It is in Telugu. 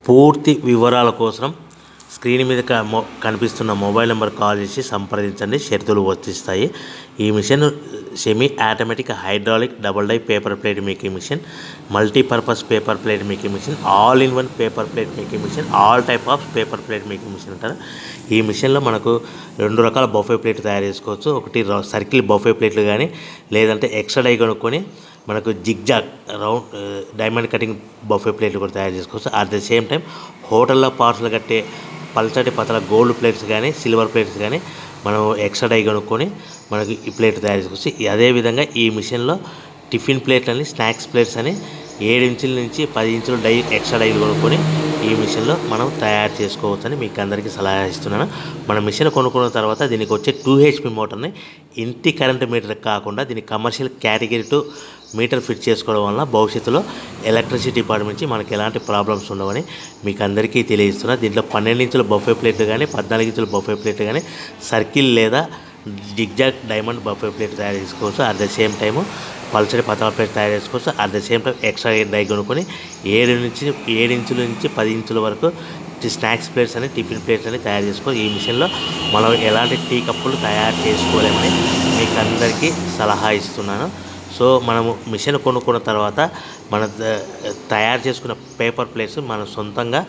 పూర్తి వివరాల కోసం స్క్రీన్ మీద కనిపిస్తున్న మొబైల్ నెంబర్ కాల్ చేసి సంప్రదించండి. షరతులు వర్తిస్తాయి. ఈ machine semi automatic hydraulic double die paper plate making machine, multipurpose paper plate making machine, all in one paper plate making machine, all type of paper plate making machine అంటారు. ఈ మిషన్లో మనకు 2 రకాల బఫే ప్లేట్ తయారు చేసుకోవచ్చు. ఒకటి సర్కిల్ బఫే ప్లేట్లు కానీ, లేదంటే ఎక్స్ట్రా డై కొనుక్కొని మనకు zigzag round diamond cutting buffet ప్లేట్లు కూడా తయారు చేసుకోవచ్చు. అట్ ద సేమ్ టైం హోటల్లో పార్సల్ కట్టే పల్చటి పతల గోల్డ్ ప్లేట్స్ కానీ, సిల్వర్ ప్లేట్స్ కానీ మనం ఎక్స్ట్రా డై కొనుక్కొని మనకి ఈ ప్లేట్ తయారు చేసుకోవచ్చు. అదేవిధంగా ఈ మిషన్లో టిఫిన్ ప్లేట్లు అని, స్నాక్స్ ప్లేట్స్ అని 7 ఇంచుల నుంచి 10 ఇంచుల డై ఎక్స్ట్రా డైలు కొనుక్కొని ఈ మిషన్లో మనం తయారు చేసుకోవచ్చని మీకు అందరికీ సలహా ఇస్తున్నాను. మన మిషన్ కొనుక్కున్న తర్వాత దీనికి వచ్చే 2 HP మోటార్ని ఇంటి కరెంట్ మీటర్ కాకుండా దీనికి కమర్షియల్ కేటగిరీ 2 మీటర్ ఫిట్ చేసుకోవడం వల్ల భవిష్యత్తులో ఎలక్ట్రిసిటీ డిపార్ట్మెంట్ నుంచి మనకి ఎలాంటి ప్రాబ్లమ్స్ ఉండవని మీకు అందరికీ తెలియజేస్తున్నా. దీంట్లో 12 ఇంచుల బఫే ప్లేట్లు కానీ, 14 ఇంచుల బఫే ప్లేట్లు కానీ, సర్కిల్ లేదా జిగ్జాగ్ డైమండ్ బఫే ప్లేట్ తయారు చేసుకోవచ్చు. అట్ ద సేమ్ టైము పల్చడి పతల ప్లేట్ తయారు చేసుకోవచ్చు. At the same time extra die కొనుక్కొని 7 ఇంచుల నుంచి 10 ఇంచుల వరకు స్నాక్స్ ప్లేట్స్ అని, టిఫిన్ ప్లేట్స్ అని తయారు చేసుకోవచ్చు. ఈ మిషన్లో మనం ఎలాంటి టీ కప్పులు తయారు చేసుకోలేమని మీకు అందరికీ సలహా ఇస్తున్నాను. సో మనము మిషన్ కొనుక్కున్న తర్వాత మన తయారు చేసుకున్న పేపర్ ప్లేట్స్ మనం సొంతంగా